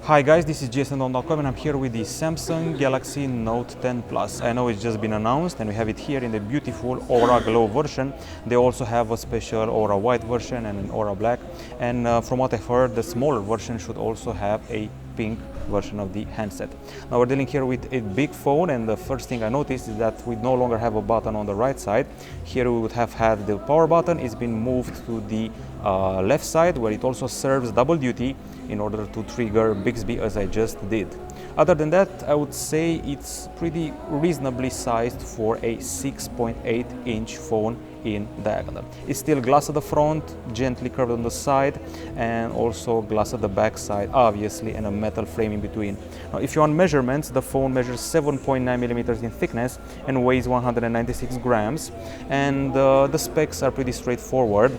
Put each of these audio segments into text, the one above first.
Hi guys, this is jason.com and I'm here with the Samsung Galaxy Note 10 Plus. I know it's just been announced and we have it here in the beautiful Aura Glow version. They also have a special Aura White version and an Aura Black. And from what I've heard, the smaller version should also have a pink version of the handset. Now we're dealing here with a big phone, and the first thing I noticed is that we no longer have a button on the right side. Here we would have had the power button. It's been moved to the left side, where it also serves double duty in order to trigger Bixby as I just did. Other than that, I would say it's pretty reasonably sized for a 6.8-inch phone in diagonal. It's still glass at the front, gently curved on the side, and also glass at the back side, obviously, and a metal frame in between. Now, if you want measurements, the phone measures 7.9 millimeters in thickness and weighs 196 grams, and the specs are pretty straightforward.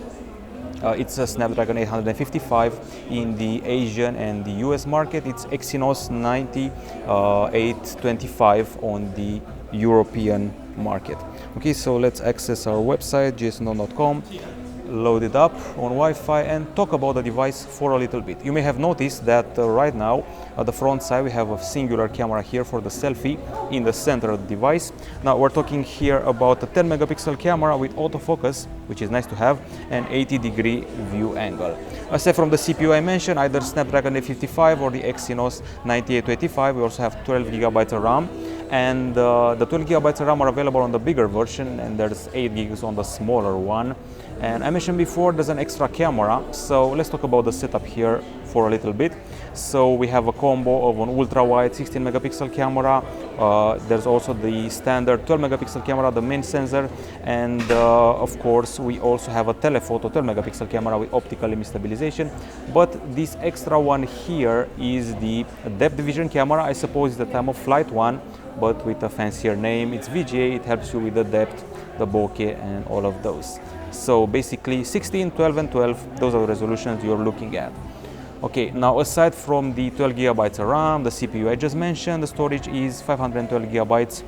It's a Snapdragon 855 in the Asian and the US market. It's Exynos 9825 on the European market. Okay, so let's access our website, jason.com, load it up on Wi-Fi and talk about the device for a little bit. You may have noticed that right now at the front side we have a singular camera here for the selfie in the center of the device. Now we're talking here about a 10 megapixel camera with autofocus, which is nice to have, and 80-degree view angle. Aside from the CPU I mentioned, either Snapdragon 855 or the Exynos 9825, we also have 12 gigabytes of RAM. And the 12 gigabytes of RAM are available on the bigger version, and there's 8 gigs on the smaller one. And I mentioned before there's an extra camera, so let's talk about the setup here for a little bit. So we have a combo of an ultra-wide 16 megapixel camera. There's also the standard 12 megapixel camera, the main sensor, and of course we also have a telephoto 12 megapixel camera with optical image stabilization. But this extra one here is the depth vision camera. I suppose it's the time of flight one, but with a fancier name. It's VGA. It helps you with the depth, the bokeh, and all of those. So basically 16, 12 and 12, those are the resolutions you're looking at. Okay, now aside from the 12 gigabytes of RAM, the CPU I just mentioned, the storage is 512 gigabytes,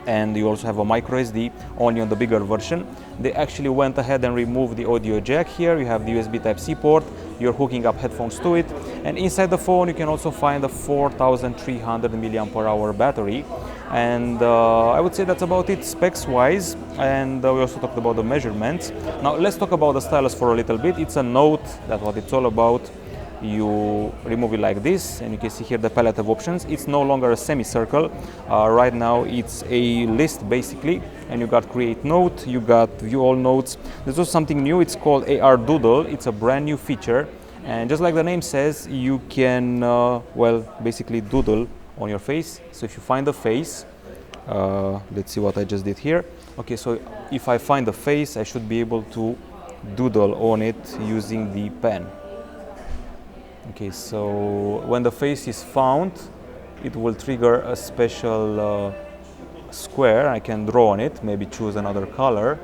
and you also have a micro SD only on the bigger version. They actually went ahead and removed the audio jack here. You have the USB Type-C port. You're hooking up headphones to it, and inside the phone you can also find a 4300 mAh battery. And I would say that's about it specs wise, and we also talked about the measurements. Now let's talk about the stylus for a little bit. It's a Note, that's what it's all about. You remove it like this, and you can see here the palette of options. It's no longer a semicircle. Right now it's a list basically, and you got create note, you got view all notes. There's also something new, it's called AR Doodle. It's a brand new feature, and just like the name says, you can well, basically doodle on your face. So if you find the face, let's see what I just did here. Okay, so if I find the face, I should be able to doodle on it using the pen. Okay, so when the face is found, it will trigger a special square. I can draw on it, maybe choose another color,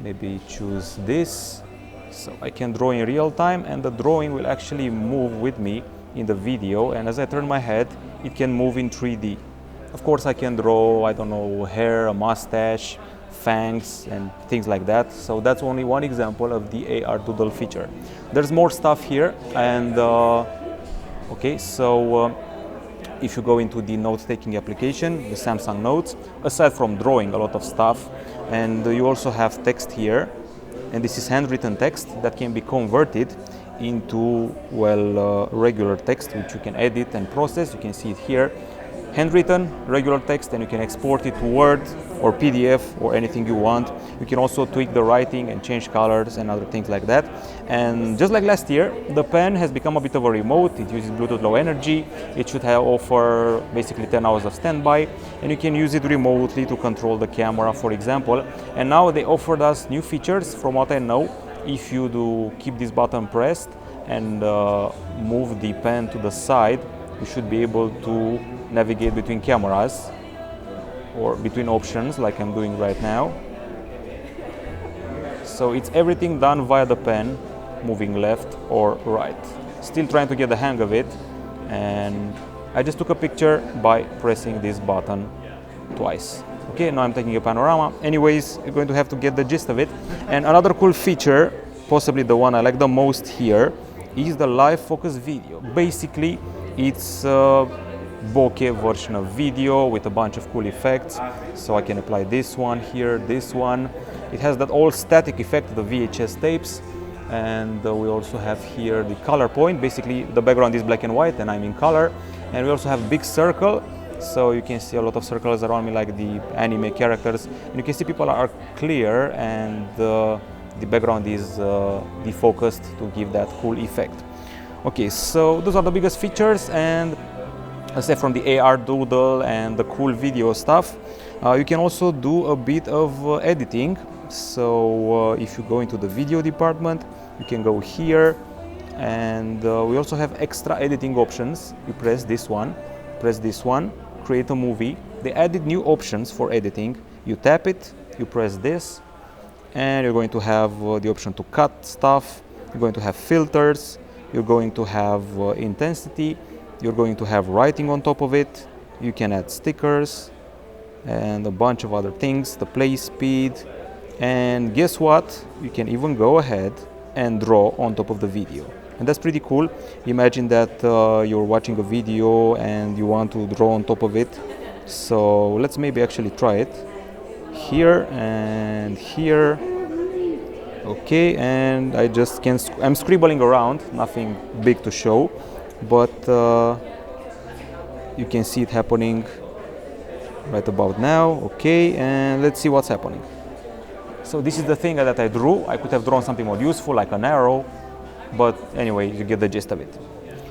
maybe choose this. So I can draw in real time, and the drawing will actually move with me in the video, and as I turn my head, it can move in 3D. Of course, I can draw, I don't know, hair, a mustache, fangs, and things like that. So that's only one example of the AR Doodle feature. There's more stuff here, and okay, so if you go into the note-taking application, the Samsung Notes, aside from drawing a lot of stuff, and you also have text here, and this is handwritten text that can be converted into, well, regular text, which you can edit and process. You can see it here, handwritten regular text, and you can export it to Word or PDF or anything you want. You can also tweak the writing and change colors and other things like that. And just like last year, the pen has become a bit of a remote. It uses Bluetooth Low Energy. It should offer basically 10 hours of standby, and you can use it remotely to control the camera, for example. And now they offered us new features. From what I know, if you do keep this button pressed and move the pen to the side, you should be able to navigate between cameras or between options like I'm doing right now. So it's everything done via the pen, moving left or right. Still trying to get the hang of it, and I just took a picture by pressing this button twice. Okay, now I'm taking a panorama. Anyways, you're going to have to get the gist of it. And another cool feature, possibly the one I like the most here, is the live focus video. Basically, it's a bokeh version of video with a bunch of cool effects. So I can apply this one here, this one. It has that all static effect of the VHS tapes. And we also have here the color point. Basically, the background is black and white and I'm in color. And we also have a big circle. So you can see a lot of circles around me like the anime characters. And you can see people are clear and the background is defocused to give that cool effect. Okay, so those are the biggest features, and aside from the AR Doodle and the cool video stuff, you can also do a bit of editing. So if you go into the video department, you can go here, and we also have extra editing options. You press this one, create a movie. They added new options for editing. You tap it, you press this, and you're going to have the option to cut stuff. You're going to have filters. You're going to have intensity. You're going to have writing on top of it. You can add stickers and a bunch of other things, the play speed. And guess what? You can even go ahead and draw on top of the video. And that's pretty cool. Imagine that you're watching a video and you want to draw on top of it. So let's maybe actually try it. Here and here. Okay, and I just can, I'm scribbling around, nothing big to show, but you can see it happening right about now. Okay, and let's see what's happening. So this is the thing that I drew. I could have drawn something more useful like an arrow, but anyway, you get the gist of it.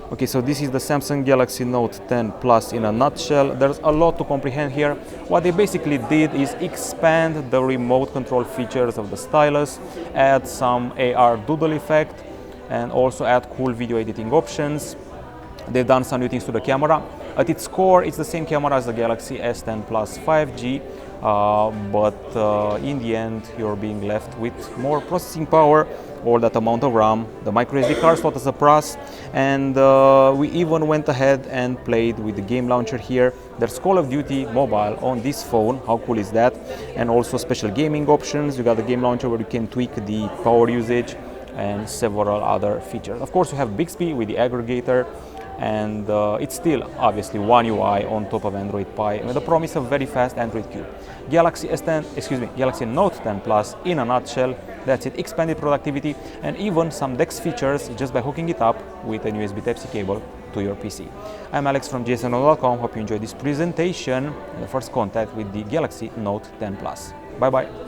Okay, so this is the Samsung Galaxy Note 10 Plus in a nutshell. There's a lot to comprehend here. What they basically did is expand the remote control features of the stylus, add some AR Doodle effect, and also add cool video editing options. They've done some new things to the camera. At its core, it's the same camera as the Galaxy S10 Plus 5G, but in the end, you're being left with more processing power, all that amount of RAM, the microSD card slot as a plus, and we even went ahead and played with the game launcher here. There's Call of Duty Mobile on this phone, how cool is that? And also special gaming options. You got the game launcher where you can tweak the power usage and several other features. Of course, you have Bixby with the aggregator, and it's still obviously One UI on top of Android Pie with the promise of very fast Android Q. Galaxy Note 10 Plus in a nutshell. That's it, expanded productivity and even some DeX features just by hooking it up with an USB Type-C cable to your PC. I'm Alex from jsno.com. Hope you enjoyed this presentation and the first contact with the Galaxy Note 10 Plus. Bye bye.